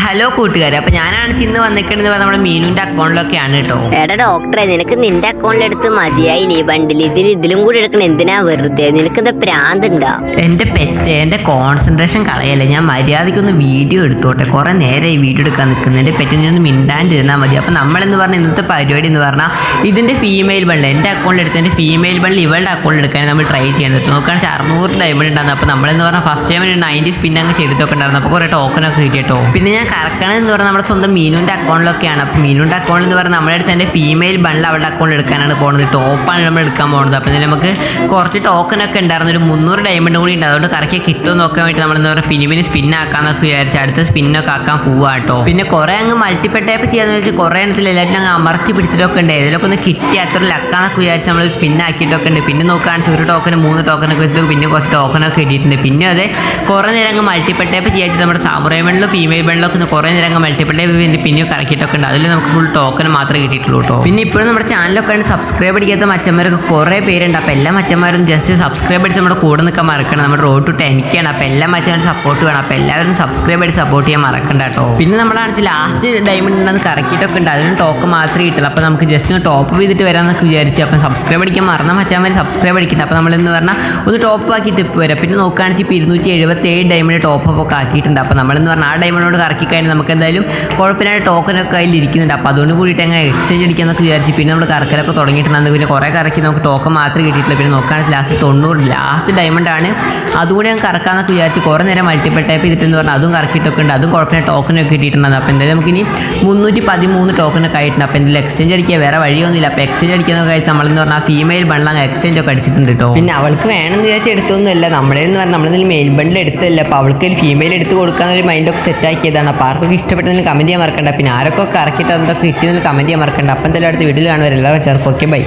Hello കൂട്ടുകാരെ, അപ്പൊ ഞാനാണ് ഇന്ന് വന്നിരിക്കുന്നത് നമ്മുടെ മീനുന്റെ അക്കൗണ്ടിലൊക്കെയാണ് കേട്ടോ. എടാ ഡോക്ടറെ, നിനക്ക് നിന്റെ അക്കൗണ്ടിലെടുത്ത് മതിയായില്ലേ ബണ്ടിൽ? ഇതിലും കൂടി എടുക്കണം എന്തിനാ വെറുതെ? നിനക്ക് എന്താ പ്രാന്തുണ്ടാ? എന്റെ പെറ്റ്, എന്റെ കോൺസെൻട്രേഷൻ കളയല്ലേ. ഞാൻ മര്യാദയ്ക്കൊന്ന് വീഡിയോ എടുത്തോട്ടെ. കുറെ നേരം ഈ വീഡിയോ എടുക്കാൻ നിൽക്കുന്നത്. എന്റെ പെറ്റിനെ ഒന്ന് മിണ്ടാണ്ടിരുന്നാൽ മതി. അപ്പൊ നമ്മളെന്ന് പറഞ്ഞ ഇന്നത്തെ പരിപാടി എന്ന് പറഞ്ഞാൽ ഇതിന്റെ ഫീമെയിൽ ബണ്ടിൽ എന്റെ അക്കൗണ്ടിൽ എടുത്ത് എന്റെ ഫീമെയിൽ ബണ്ടിൽ ഇവളുടെ അക്കൗണ്ടിൽ എടുക്കാൻ നമ്മൾ ട്രൈ ചെയ്യുന്നത്. നോക്കുകയാണെങ്കിൽ 600 ഡയമണ്ട് ഉണ്ടായിരുന്നു. അപ്പൊ നമ്മളെന്ന് പറഞ്ഞാൽ ഫസ്റ്റ് ടൈം 90 സ്പിൻ അങ്ങ് ചെയ്തിട്ടൊക്കെ ഉണ്ടായിരുന്നു. അപ്പോൾ കുറെ ടോക്കനൊക്കെ കിട്ടിയിട്ടോ. പിന്നെ ഞാൻ കറക്കണമെന്ന് പറഞ്ഞാൽ നമ്മുടെ സ്വന്തം മീനുന്റെ അക്കൗണ്ടിലൊക്കെയാണ്. അപ്പോൾ മീനുന്റെ അക്കൗണ്ടിൽ എന്ന് പറഞ്ഞാൽ നമ്മുടെ അടുത്ത് എൻ്റെ ഫീമെയിൽ ബണ്ടിൽ അവളുടെ അക്കൗണ്ടിൽ എടുക്കാനാണ് പോകുന്നത്. ടോപ്പാണ് നമ്മൾ എടുക്കാൻ പോകുന്നത്. അപ്പോൾ ഇതിൽ നമുക്ക് കുറച്ച് ടോക്കനൊക്കെ ഉണ്ടായിരുന്നു. ഒരു 300 ഡയമണ്ട് കൂടി ഉണ്ട്. അതുകൊണ്ട് കറക്കി കിട്ടുമോ നോക്കാൻ വേണ്ടി നമ്മളെന്ന് പറഞ്ഞാൽ പിന്നെ സ്പിൻ ആക്കാന്നൊക്കെ വിചാരിച്ച് അടുത്ത സ്പിന്നൊക്കെ ആക്കാൻ പോവാ കേട്ടോ. പിന്നെ കുറേ അങ്ങ് മൾട്ടിപ്പിൾ ടൈപ്പ് ചെയ്യാന്ന് വെച്ചാൽ കുറേ എണ്ണത്തിൽ എല്ലാവരും അങ്ങ് അമർത്തി പിടിച്ചിട്ടൊക്കെ ഉണ്ട്. ഇതിലൊക്കെ ഒന്ന് കിട്ടി അത്ര ലക്കാന്നൊക്കെ വിചാരിച്ച് നമ്മൾ സ്പിൻ ആക്കിയിട്ടൊക്കെ ഉണ്ട്. പിന്നെ നോക്കുകയാണെങ്കിൽ ഒരു ടോക്കന് 3 ടോക്കനൊക്കെ വെച്ചിട്ട് പിന്നെ കുറച്ച് ടോക്കനൊക്കെ കിട്ടിയിട്ടുണ്ട്. പിന്നെ അതെ കുറേ നേരം അങ്ങ് മൾട്ടിപ്പിൾ ടൈപ്പ് ചെയ്യാൻ നമ്മുടെ സാമുറായി ബണ്ടിലും ഫീമെയിൽ ബണ്ടിലൊക്കെ കുറേ നേരം അങ്ങ് മൾട്ടിപ്പിൾ ടൈപ്പ് പിന്നെ കറക്കിയിട്ടൊക്കെ ഉണ്ട്. അതിൽ നമുക്ക് ഫുൾ ടോക്കൻ മാത്രമേ കിട്ടിയിട്ടുള്ളൂ കേട്ടോ. പിന്നെ ഇപ്പോഴും നമ്മുടെ ചാനലൊക്കെ ഉണ്ട് സബ്സ്ക്രൈബ് അടിക്കാത്ത മച്ചന്മാരൊക്കെ കുറേ പേരുണ്ട്. അപ്പോൾ എല്ലാ മച്ചന്മാരും ജസ്റ്റ് സബ്സ്ക്രൈബ് അടിച്ച് നമ്മുടെ കൂടെ നിൽക്കാൻ മറക്കണം. നമ്മുടെ റോഡ് ടു 10K ആണ്. അപ്പോൾ എല്ലാ മച്ചന്മാരും സപ്പോർട്ട് വേണം. അപ്പോൾ എല്ലാവരും സബ്സ്ക്രൈബ് അടിച്ച് സപ്പോർട്ട് ചെയ്യാൻ മറക്കണ്ട കേട്ടോ. പിന്നെ നമ്മളാണെന്ന് ലാസ്റ്റ് ഡയമണ്ട് ഉണ്ടെന്ന് കറക്കിയിട്ടൊക്കെ ഉണ്ട്. അതിന് ടോക്കൺ മാത്രമേ കിട്ടുള്ളൂ. അപ്പോൾ നമുക്ക് ജസ്റ്റ് ഒന്ന് ടോപ്പ് ചെയ്തിട്ട് വരാമെന്നൊക്കെ വിചാരിച്ചു. അപ്പം സബ്സ്ക്രൈബ് അടിക്കാൻ മറന്ന മച്ചന്മാർ സബ്സ്ക്രൈബ് അടിക്കുന്നത്. അപ്പോൾ നമ്മളെന്ന് പറഞ്ഞാൽ ഒന്ന് ടോപ്പ് ആക്കിയിട്ട് ഇപ്പോൾ വരാം. പിന്നെ നോക്കുകയാണെങ്കിൽ ഇപ്പോൾ 277 ഡയമണ്ട് ടോപ്പ് ഒക്കെ ആക്കിയിട്ടുണ്ട്. അപ്പോൾ നമ്മളെന്ന് പറഞ്ഞാൽ ആ ഡയമണ്ടോട് കറക്കി കഴിഞ്ഞാൽ നമുക്ക് എന്തായാലും കുഴപ്പമില്ലാതെ ടോക്കനൊക്കെ അതിൽ ഇരിക്കുന്നുണ്ട്. അപ്പോൾ അതുകൊണ്ട് കൂടിയിട്ട് അങ്ങനെ എക്സ്ചേഞ്ച് അടിക്കാന്നൊക്കെ വിചാരിച്ചു. പിന്നെ നമ്മൾ കറക്കലൊക്കെ തുടങ്ങിയിട്ടുണ്ടെന്ന് പിന്നെ കുറേ കറക്കി നമുക്ക് ടോക്കൺ മാത്രമേ കിട്ടിയിട്ടില്ല. പിന്നെ നോക്കുകയാണെങ്കിൽ ലാസ്റ്റ് 90 ലാസ്റ്റ് ഡയമണ്ട് ആണ്. അതുകൂടി ഞാൻ കറക്കാമെന്നൊക്കെ വിചാരിച്ചു. കുറേ നേരം മൾട്ടിപ്പിൾ ടൈപ്പ് ചെയ്തിട്ടെന്ന് പറഞ്ഞാൽ അതും കറക്കിയിട്ടൊക്കെ ഉണ്ട്. അതും കുഴപ്പമില്ല ടോക്കനൊക്കെ കിട്ടിയിട്ടുണ്ട്. അപ്പോൾ എന്തായാലും നമുക്ക് ഇനി 313 ടോക്കനൊക്കെ ആയിട്ടുണ്ട്. അപ്പോൾ എന്തെങ്കിലും എക്സ്ചേഞ്ച് അടിക്കുക വേറെ വഴിയൊന്നുമില്ല. അപ്പോൾ എക്സ്ചേഞ്ച് അടിക്കാന്നൊക്കെ കഴിച്ചാൽ നമ്മളെന്ന് പറഞ്ഞാൽ ഫീമെയിൽ ബണ്ടിൽ എക്സ്ചേഞ്ച് ഒക്കെ അടിച്ചിട്ടുണ്ട് കേട്ടോ. പിന്നെ അവൾക്ക് വേണമെന്ന് വിചാരിച്ച് എടുത്തൊന്നുമില്ല. നമ്മളെന്ന് പറഞ്ഞാൽ നമ്മളെന്തെങ്കിലും മെയിൽ ബണ്ടിൽ എടുത്തല്ല. അപ്പോൾ അവൾക്ക് ഒരു ഫീമെയിൽ എടുത്ത് കൊടുക്കാനൊരു മൈൻഡൊക്കെ സെറ്റ് ആക്കിയതാണ്. അപ്പോൾ ആർക്കൊക്കെ ഇഷ്ടപ്പെട്ടെങ്കിൽ കമൻറ്റ് ചെയ്യാൻ മറക്കണ്ട. പിന്നെ ആരൊക്കെ കറക്കിയിട്ട് എന്തൊക്കെ കിട്ടിയെന്ന് കമൻറ്റ് ചെയ്യാൻ മറക്കണ്ട. അപ്പം എന്തായാലും അടുത്ത വീട്ടിൽ കാണുവരെ എല്ലാവരും ചേർക്കും. Okay bye.